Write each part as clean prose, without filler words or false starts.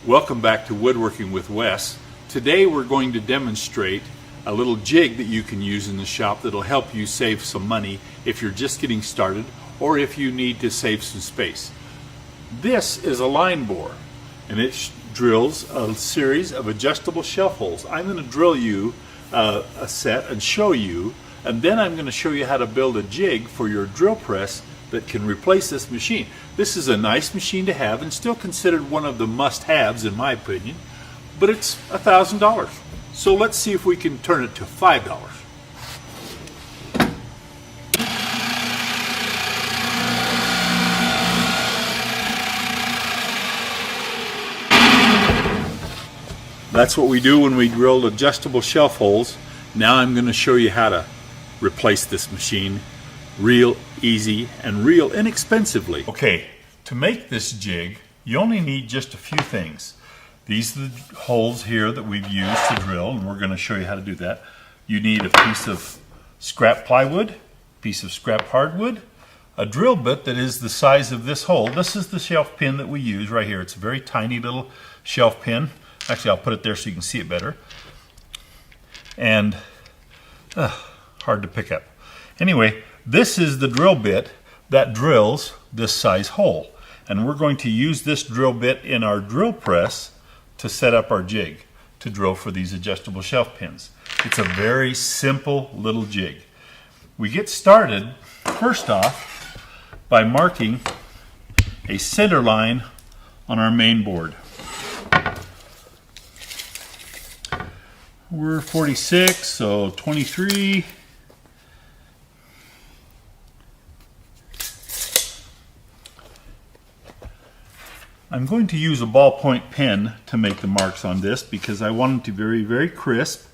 Welcome back to Woodworking with Wes. Today we're going to demonstrate a little jig that you can use in the shop that'll help you save some money if you're just getting started or if you need to save some space. This is a line bore and it drills a series of adjustable shelf holes. I'm going to drill you a set and show you, and then I'm going to show you how to build a jig for your drill press that can replace this machine. This is a nice machine to have and still considered one of the must-haves in my opinion, but it's $1,000. So let's see if we can turn it to $5. That's what we do when we drill adjustable shelf holes. Now I'm going to show you how to replace this machine real easy and real inexpensively. Okay, to make this jig, you only need just a few things. These are the holes here that we've used to drill, and we're going to show you how to do that. You need a piece of scrap plywood, piece of scrap hardwood, a drill bit that is the size of this hole. This is the shelf pin that we use right here. It's a very tiny little shelf pin. Actually, I'll put it there so you can see it better. And hard to pick up. Anyway, this is the drill bit that drills this size hole. And we're going to use this drill bit in our drill press to set up our jig to drill for these adjustable shelf pins. It's a very simple little jig. We get started first off by marking a center line on our main board. We're 46, so 23. I'm going to use a ballpoint pen to make the marks on this because I want them to be very, very crisp,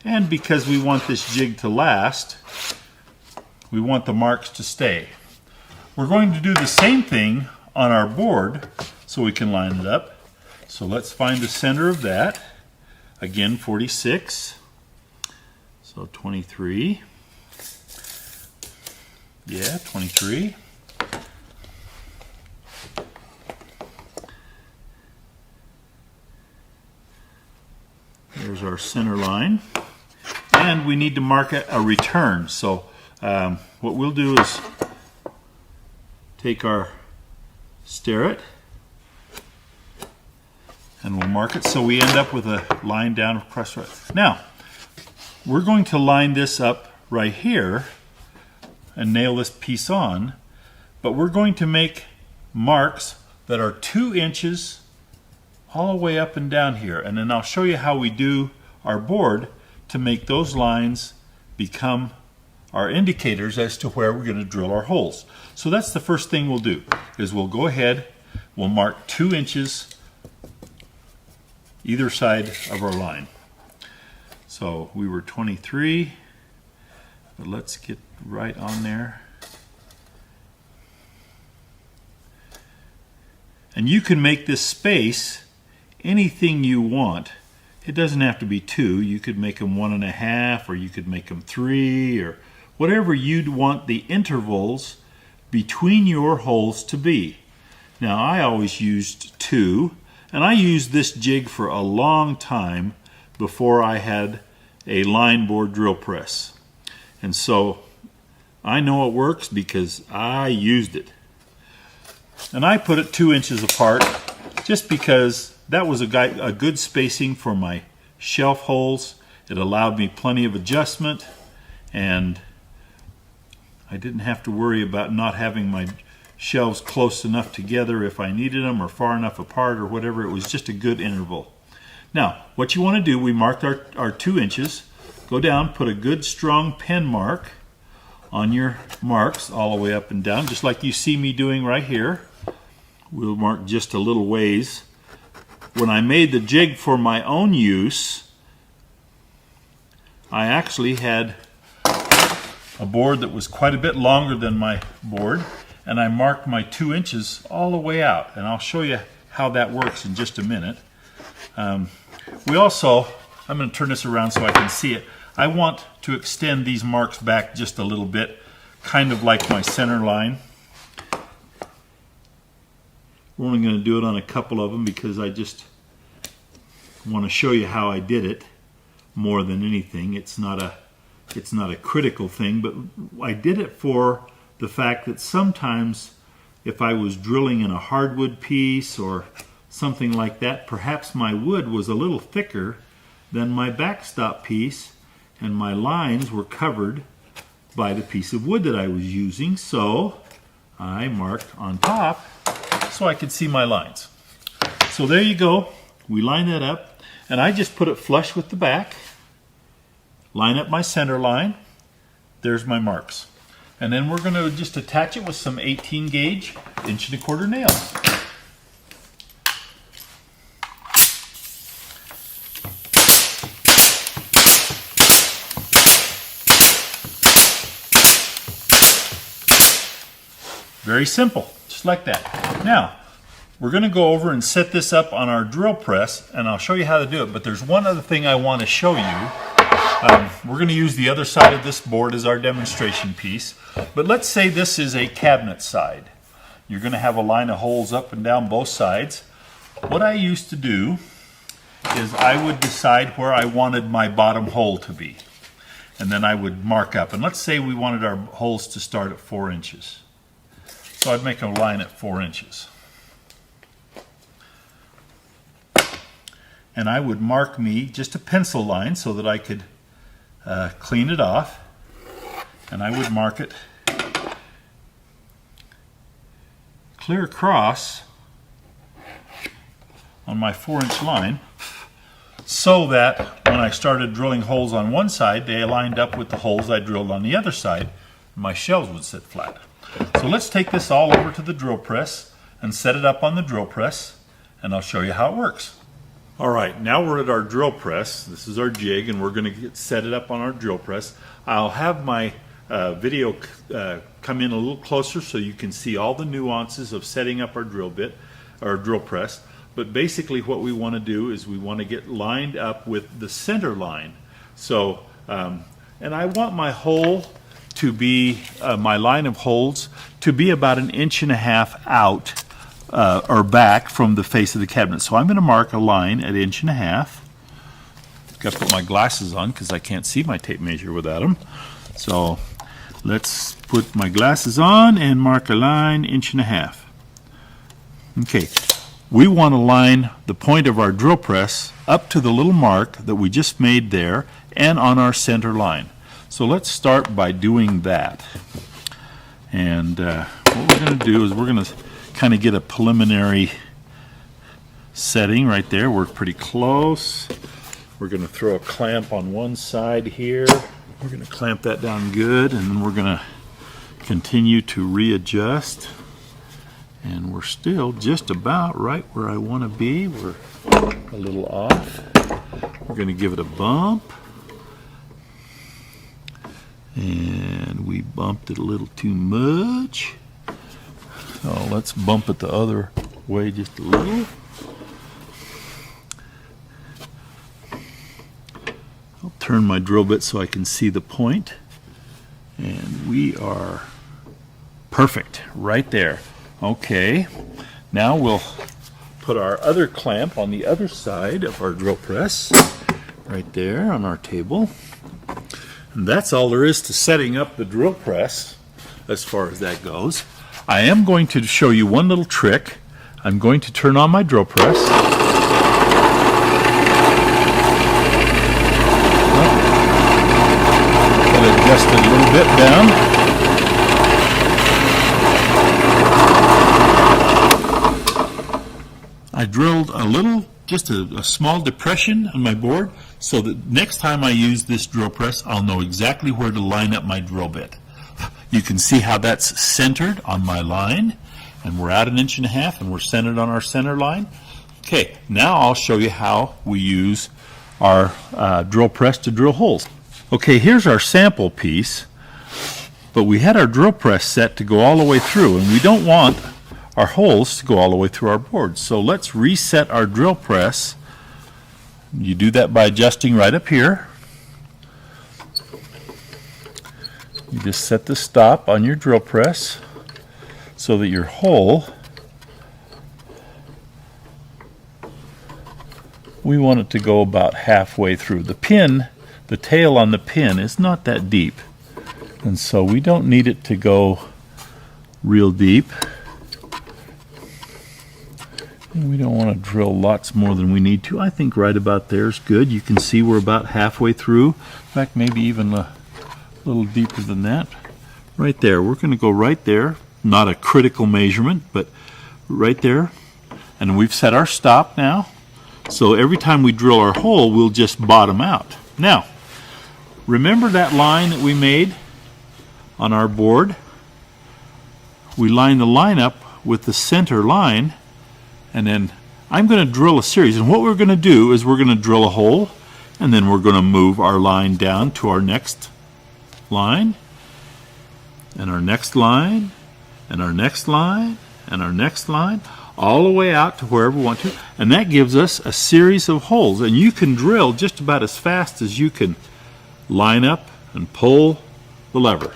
and because we want this jig to last, we want the marks to stay. We're going to do the same thing on our board so we can line it up. So let's find the center of that. Again, 46, so 23, yeah, 23. There's our center line, and we need to mark a return. So what we'll do is take our starret and we'll mark it so we end up with a line down across. Now we're going to line this up right here and nail this piece on, but we're going to make marks that are 2 inches all the way up and down here, and then I'll show you how we do our board to make those lines become our indicators as to where we're going to drill our holes. So that's the first thing we'll do, is we'll go ahead, we'll mark 2 inches either side of our line. So we were 23, but let's get right on there. And you can make this space anything you want. It doesn't have to be 2. You could make them 1.5, or you could make them 3, or whatever you'd want the intervals between your holes to be. Now I always used 2, and I used this jig for a long time before I had a line bore drill press. And so I know it works because I used it. And I put it 2 inches apart just because that was a good spacing for my shelf holes. It allowed me plenty of adjustment, and I didn't have to worry about not having my shelves close enough together if I needed them, or far enough apart, or whatever. It was just a good interval. Now what you want to do, we marked our 2 inches. Go down, put a good strong pen mark on your marks all the way up and down, just like you see me doing right here. We'll mark just a little ways. When I made the jig for my own use, I actually had a board that was quite a bit longer than my board, and I marked my 2 inches all the way out, and I'll show you how that works in just a minute. We also, I'm going to turn this around so I can see it. I want to extend these marks back just a little bit, kind of like my center line. We're only going to do it on a couple of them because I just want to show you how I did it more than anything. It's not a critical thing, but I did it for the fact that sometimes if I was drilling in a hardwood piece or something like that, perhaps my wood was a little thicker than my backstop piece, and my lines were covered by the piece of wood that I was using, so I marked on top so I could see my lines. So there you go. We line that up, and I just put it flush with the back, line up my center line. There's my marks. And then we're going to just attach it with some 18 gauge 1 1/4 nails. Very simple, just like that. Now, we're going to go over and set this up on our drill press, and I'll show you how to do it. But there's one other thing I want to show you. We're going to use the other side of this board as our demonstration piece. But let's say this is a cabinet side. You're going to have a line of holes up and down both sides. What I used to do is I would decide where I wanted my bottom hole to be. And then I would mark up. And let's say we wanted our holes to start at 4 inches. So I'd make a line at 4 inches. And I would mark me just a pencil line so that I could clean it off. And I would mark it clear across on my 4-inch line, so that when I started drilling holes on one side, they lined up with the holes I drilled on the other side. My shelves would sit flat. So let's take this all over to the drill press and set it up on the drill press, and I'll show you how it works. Alright, now we're at our drill press. This is our jig, and we're going to set it up on our drill press. I'll have my video come in a little closer so you can see all the nuances of setting up our drill bit, or drill press. But basically what we want to do is we want to get lined up with the center line. So, and I want my hole to be, my line of holes to be about 1.5 inches out or back from the face of the cabinet. So I'm going to mark a line at 1.5 inches. Got to put my glasses on because I can't see my tape measure without them. So let's put my glasses on and mark a line 1.5 inches. Okay, we want to line the point of our drill press up to the little mark that we just made there and on our center line. So let's start by doing that. And what we're going to do is we're going to kind of get a preliminary setting right there. We're pretty close. We're going to throw a clamp on one side here. We're going to clamp that down good, and then we're going to continue to readjust. And we're still just about right where I want to be. We're a little off. We're going to give it a bump. And we bumped it a little too much. So let's bump it the other way just a little. I'll turn my drill bit so I can see the point. And we are perfect right there. Okay, now we'll put our other clamp on the other side of our drill press, right there on our table. And that's all there is to setting up the drill press as far as that goes. I am going to show you one little trick. I'm going to turn on my drill press. I'll adjust it a little bit down. I drilled a little, just a small depression on my board, so that next time I use this drill press, I'll know exactly where to line up my drill bit. You can see how that's centered on my line, and we're at 1.5 inches, and we're centered on our center line. Okay, now I'll show you how we use our drill press to drill holes. Okay, here's our sample piece, but we had our drill press set to go all the way through, and we don't want our holes to go all the way through our board. So let's reset our drill press. You do that by adjusting right up here. You just set the stop on your drill press so that your hole we want it to go about halfway through. The pin, the tail on the pin is not that deep, and so we don't need it to go real deep. And we don't want to drill lots more than we need to. I think right about there is good. You can see we're about halfway through. In fact, maybe even a little deeper than that. Right there. We're going to go right there. Not a critical measurement, but right there. And we've set our stop now. So every time we drill our hole, we'll just bottom out. Now, remember that line that we made on our board? We line the line up with the center line, and then I'm going to drill a series. And what we're going to do is we're going to drill a hole, and then we're going to move our line down to our next line, and our next line, and our next line, and our next line, all the way out to wherever we want to. And that gives us a series of holes. And you can drill just about as fast as you can line up and pull the lever.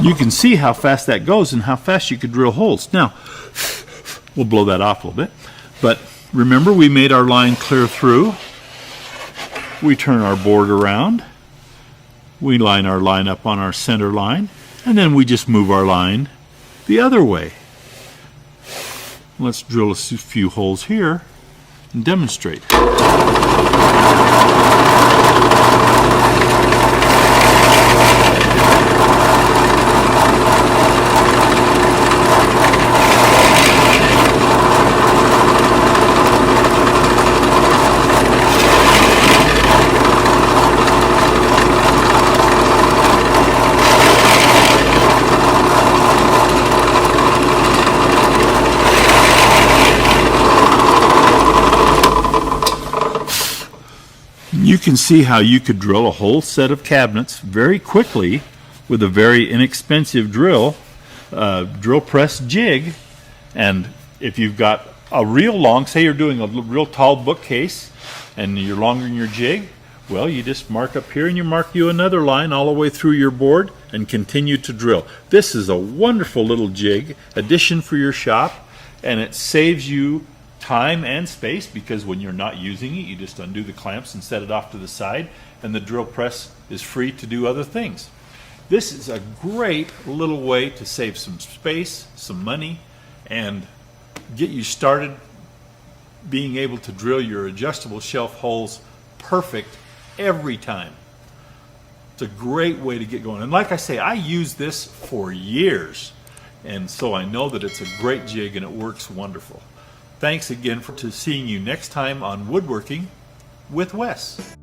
You can see how fast that goes and how fast you could drill holes. Now, we'll blow that off a little bit. But remember, we made our line clear through. We turn our board around. We line our line up on our center line. And then we just move our line the other way. Let's drill a few holes here and demonstrate. You can see how you could drill a whole set of cabinets very quickly with a very inexpensive drill press jig. And if you've got a real long, say you're doing a real tall bookcase and you're longer in your jig, well, you just mark up here and you mark you another line all the way through your board and continue to drill. This is a wonderful little jig addition for your shop, and it saves you time and space, because when you're not using it, you just undo the clamps and set it off to the side, and the drill press is free to do other things. This is a great little way to save some space, some money, and get you started being able to drill your adjustable shelf holes perfect every time. It's a great way to get going. And like I say, I use this for years, and so I know that it's a great jig and it works wonderful. Thanks again for seeing you next time on Woodworking with Wes.